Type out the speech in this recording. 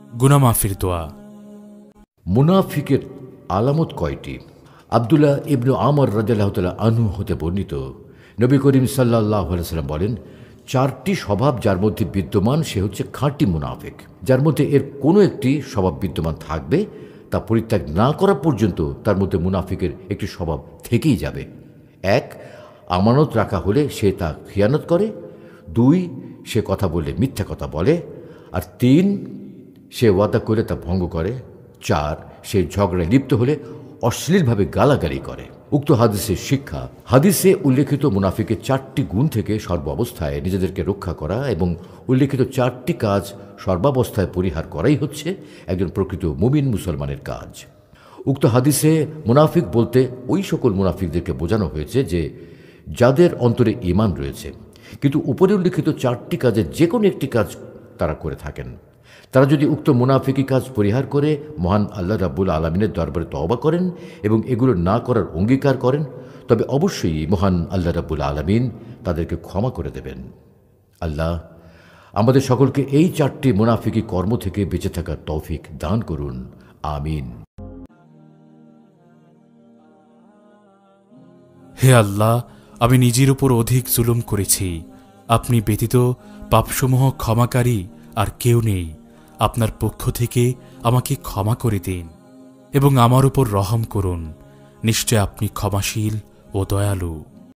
গুনাহ মাফির দোয়া। মুনাফিকের আলামত কয়টি? আব্দুল্লাহ ইবনু আমর রাদিয়াল্লাহু তাআলা আনহু হতে বর্ণিত, নবী করিম সাল্লাল্লাহু আলাইহি সাল্লাম বলেন, 4টি স্বভাব যার মধ্যে বিদ্যমান সে হচ্ছে খাঁটি মুনাফিক। যার মধ্যে এর কোনো একটি স্বভাব বিদ্যমান থাকবে, তা পরিত্যাগ না করা পর্যন্ত তার মধ্যে মুনাফিকের একটি স্বভাব থেকেই যাবে। 1, আমানত রাখা হলে সে তা খিয়ানত করে। 2, সে কথা বললে মিথ্যা কথা বলে। আর 3, সে ওয়াদা করে তা ভঙ্গ করে। 4, সে ঝগড়ায় লিপ্ত হলে অশ্লীলভাবে গালাগালি করে। উক্ত হাদিসের শিক্ষা, হাদিসে উল্লেখিত মুনাফিকের 4টি গুণ থেকে সর্বাবস্থায় নিজেদেরকে রক্ষা করা এবং উল্লেখিত 4টি কাজ সর্বাবস্থায় পরিহার করাই হচ্ছে একজন প্রকৃত মুমিন মুসলমানের কাজ। উক্ত হাদিসে মুনাফিক বলতে ওই সকল মুনাফিকদেরকে বোঝানো হয়েছে যে যাদের অন্তরে ঈমান রয়েছে, কিন্তু উপরে উল্লেখিত 4টি কাজের যে কোনো একটি কাজ তারা করে থাকেন। তারা যদি উক্ত মুনাফিকি কাজ পরিহার করে মহান আল্লাহ রাব্বুল আলামিনের দরবারে তওবা করেন এবং এগুলো না করার অঙ্গীকার করেন, তবে অবশ্যই মহান আল্লাহ রাব্বুল আলামিন তাদেরকে ক্ষমা করে দেবেন। আল্লাহ আমাদের সকলকে এই 4টি মুনাফিকি কর্ম থেকে বেঁচে থাকার তৌফিক দান করুন। আমিন। হে আল্লাহ, আমি নিজের উপর অধিক জুলুম করেছি। আপনি ব্যতীত পাপসমূহ ক্ষমাকারী আর কেউ নেই। আপনার পক্ষ থেকে আমাকে ক্ষমা করে দিন এবং আমার উপর রহম করুন। নিশ্চয় আপনি ক্ষমাশীল ও দয়ালু।